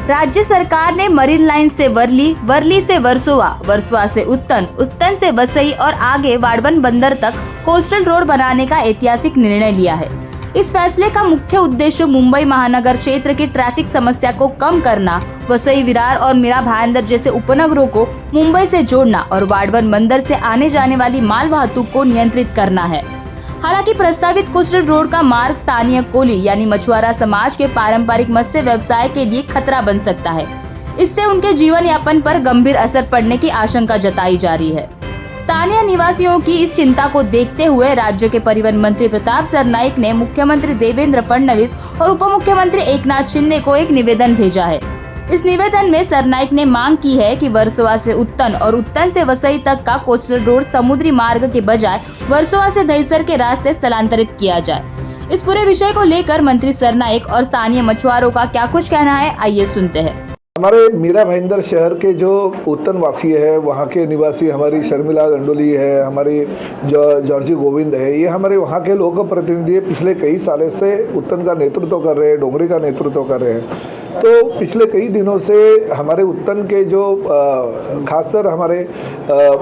राज्य सरकार ने मरीन लाइन से वर्ली, वर्ली से वर्सोवा, वर्सोवा से उत्तन, उत्तन से वसई और आगे वाड़वन बंदर तक कोस्टल रोड बनाने का ऐतिहासिक निर्णय लिया है। इस फैसले का मुख्य उद्देश्य मुंबई महानगर क्षेत्र की ट्रैफिक समस्या को कम करना, वसई, विरार और मीरा भाईंदर जैसे उपनगरों को मुंबई से जोड़ना और वाड़वन बंदर से आने जाने वाली माल वाहतूक को नियंत्रित करना है। हालांकि प्रस्तावित कोस्टल रोड का मार्ग स्थानीय कोली यानी मछुआरा समाज के पारंपरिक मत्स्य व्यवसाय के लिए खतरा बन सकता है। इससे उनके जीवन यापन पर गंभीर असर पड़ने की आशंका जताई जा रही है। स्थानीय निवासियों की इस चिंता को देखते हुए राज्य के परिवहन मंत्री प्रताप सरनाईक ने मुख्यमंत्री देवेंद्र फडणवीस और उप मुख्यमंत्री एकनाथ शिंदे को एक निवेदन भेजा है। इस निवेदन में सरनाईक ने मांग की है कि वर्सोवा से उत्तन और उत्तन से वसई तक का कोस्टल रोड समुद्री मार्ग के बजाय वर्सोवा से दहिसर के रास्ते स्थलांतरित किया जाए। इस पूरे विषय को लेकर मंत्री सरनाईक और स्थानीय मछुआरों का क्या कुछ कहना है, आइए सुनते हैं। हमारे मीरा भाईंदर शहर के जो उत्तन वासी है, वहाँ के निवासी हमारी शर्मिला गंडोली है, हमारी जॉर्जी गोविंद है, ये हमारे वहाँ के लोक प्रतिनिधि पिछले कई सालों से उत्तन का नेतृत्व कर रहे हैं, डोंगरी का नेतृत्व कर रहे हैं। तो पिछले कई दिनों से हमारे उत्तन के जो खासकर हमारे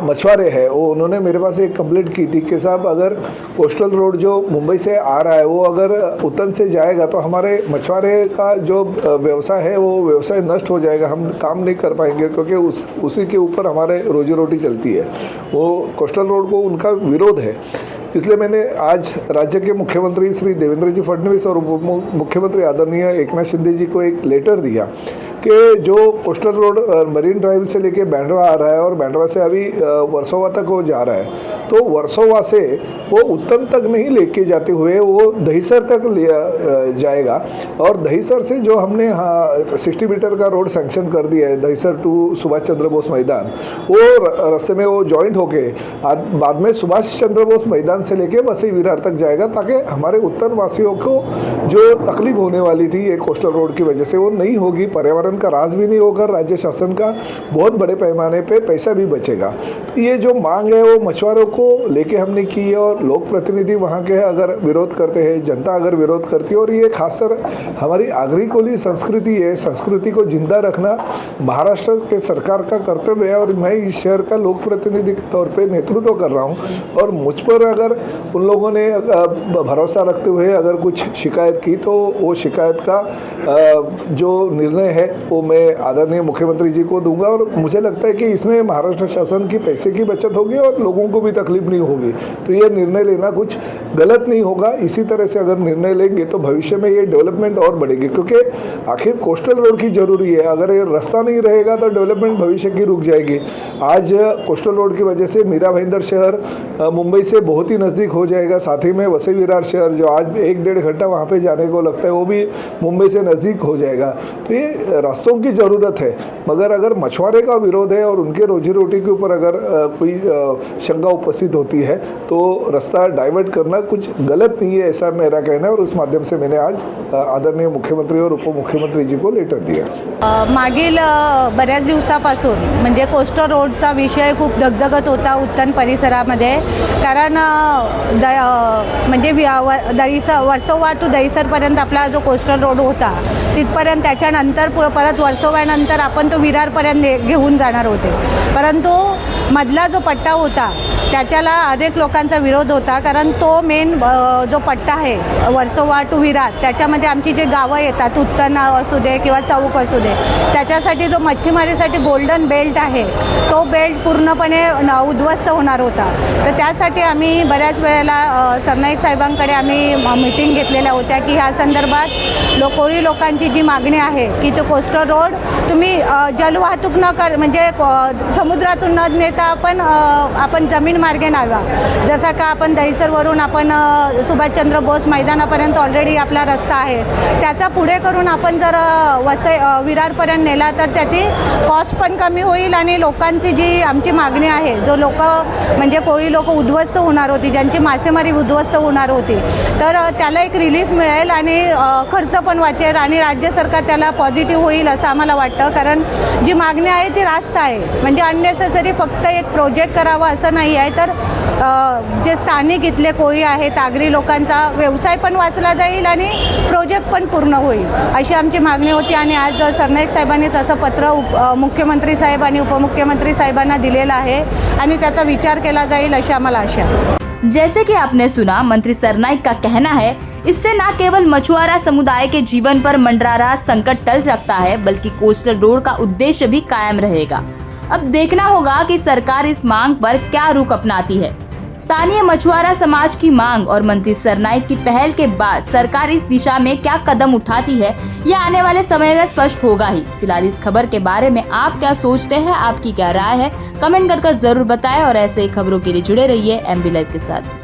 मछुआरे हैं, वो उन्होंने मेरे पास एक कंप्लेंट की थी कि साहब अगर कोस्टल रोड जो मुंबई से आ रहा है वो अगर उत्तन से जाएगा तो हमारे मछुआरे का जो व्यवसाय है वो व्यवसाय नष्ट हो जाएगा, हम काम नहीं कर पाएंगे, क्योंकि उसी के ऊपर हमारे रोजी रोटी चलती है। वो कोस्टल रोड को उनका विरोध है। इसलिए मैंने आज राज्य के मुख्यमंत्री श्री देवेंद्र जी फडणवीस और उप मुख्यमंत्री आदरणीय एकनाथ शिंदे जी को एक लेटर दिया कि जो कोस्टल रोड मरीन ड्राइव से लेके बैंड्रा आ रहा है और बैंड्रा से अभी वर्सोवा तक वो जा रहा है, तो वर्सोवा से वो उत्तन तक नहीं लेके जाते हुए वो दहिसर तक ले जाएगा। और दहिसर से जो हमने 60 मीटर का रोड सैंक्शन कर दिया है, दहिसर टू सुभाष चंद्र बोस मैदान, वो रास्ते में वो जॉइंट होके बाद में सुभाष चंद्र बोस मैदान से लेके वसई विरार तक जाएगा, ताकि हमारे उत्तन वासियों को जो तकलीफ होने वाली थी ये कोस्टल रोड की वजह से वो नहीं होगी। पर्यावरण का राज भी नहीं होगा, राज्य शासन का बहुत बड़े पैमाने पे पैसा भी बचेगा। तो ये जो मांग है वो मछुआरों को लेके हमने की है और लोक प्रतिनिधि वहाँ के अगर विरोध करते हैं, जनता अगर विरोध करती है, और ये खासकर हमारी आगरी कोली संस्कृति है, संस्कृति को जिंदा रखना महाराष्ट्र के सरकार का कर्तव्य है। और मैं इस शहर का लोक प्रतिनिधि के तौर पर नेतृत्व कर रहा हूँ और मुझ पर अगर उन लोगों ने भरोसा रखते हुए अगर कुछ शिकायत की तो वो शिकायत का जो निर्णय है वो मैं आदरणीय मुख्यमंत्री जी को दूंगा। और मुझे लगता है कि इसमें महाराष्ट्र शासन की पैसे की बचत होगी और लोगों को भी तकलीफ नहीं होगी। तो ये निर्णय लेना कुछ गलत नहीं होगा। इसी तरह से अगर निर्णय लेंगे तो भविष्य में ये डेवलपमेंट और बढ़ेगी, क्योंकि आखिर कोस्टल रोड की जरूरी है। अगर ये रास्ता नहीं रहेगा तो डेवलपमेंट भविष्य की रुक जाएगी। आज कोस्टल रोड की वजह से मीरा भाईंदर शहर मुंबई से बहुत ही नज़दीक हो जाएगा। साथ ही में वसई विरार शहर जो आज 1-1.5 घंटा वहाँ पे जाने को लगता है वो भी मुंबई से नज़दीक हो जाएगा। तो ये रास्तों की ज़रूरत है, मगर अगर मछुआरे का विरोध है और उनके रोजी रोटी के ऊपर अगर कोई शंका उपस्थित होती है तो रास्ता डाइवर्ट करना कुछ गलत नहीं है, ऐसा मेरा कहना है। और उस माध्यम से मैंने आज आदरणीय मुख्यमंत्री और उपमुख्यमंत्री जी को लेटर दिया। मागील बऱ्याच दिवसापासून म्हणजे कोस्टल रोडचा विषय खूप दगदगत होता उत्तन परिसरामध्ये, कारण म्हणजे वर्सोवा टू दहिसरपर्यंत आपला जो कोस्टल रोड होता तिथपर्यंत, त्याच्यानंतर परत वर्सोव्यानंतर आपण तो विरारपर्यंत घेऊन जाणार होते, परंतु मधला जो पट्टा होता त्याच्याला अनेक लोकांचा विरोध होता, कारण तो मेन जो पट्टा आहे वर्सोवा टू विरार त्याच्यामध्ये आमची जे गावं येतात, उत्तन असू दे किंवा चौक असू दे, त्याच्यासाठी जो मच्छीमारीसाठी गोल्डन बेल्ट आहे तो बेल्ट पूर्णपणे उद्ध्वस्त होणार होता। तर त्यासाठी आम्ही बऱ्याच वेळेला सरनाईक साहेबांकडे आम्ही मीटिंग घेतलेल्या होत्या की ह्या संदर्भात कोळी लोकांची जी मागणी आहे की तो कोस्टल रोड तुम्ही जलवाहतूक न कर म्हणजे समुद्रातून न नेता आपण जमीन मार्गे न्यावा, जसा का आपण दहिसरवरून आपण सुभाषचंद्र बोस मैदानापर्यंत ऑलरेडी आपला रस्ता आहे, त्याचा पुढे करून आपण जर विरारपर्यंत नेला तर त्याची कॉस्ट पण कमी होईल आणि लोकांची जी आमची मागणी आहे, जो लोक म्हणजे कोळी लोक उद्ध्वस्त होणार होती, ज्यांची मासेमारी उद्ध्वस्त होणार होती, तर त्याला एक रिलीफ मिळेल आणि खर्च पण वाचेल आणि राज्य सरकार त्याला पॉझिटिव्ह होईल येईल असं आम्हाला वाटतं, कारण जी मागणी आहे ती रास्त आहे. म्हणजे अननेसेसरी फक्त एक प्रोजेक्ट करावा असं नाही आहे, तर जे स्थानिक इथले कोळी आहेत, आगरी लोकांचा व्यवसाय पण वाचला जाईल आणि प्रोजेक्ट पण पूर्ण होईल अशी आमची मागणी होती. आणि आज सरनाईक साहेबांनी तसं पत्र मुख्यमंत्री साहेब आणि उपमुख्यमंत्री साहेबांना दिलेलं आहे आणि त्याचा विचार केला जाईल अशी आम्हाला आशा आहे. जैसे कि आपने सुना, मंत्री सरनाईक का कहना है इससे न केवल मछुआरा समुदाय के जीवन पर मंडरा रहा संकट टल सकता है, बल्कि कोस्टल रोड का उद्देश्य भी कायम रहेगा. अब देखना होगा कि सरकार इस मांग पर क्या रुख अपनाती है. स्थानीय मछुआरा समाज की मांग और मंत्री सरनाईक की पहल के बाद सरकार इस दिशा में क्या कदम उठाती है, यह आने वाले समय में स्पष्ट होगा ही. फिलहाल इस खबर के बारे में आप क्या सोचते हैं, आपकी क्या राय है, कमेंट कर जरूर बताएं और ऐसे ही खबरों के लिए जुड़े रहिए MB लाइव के साथ.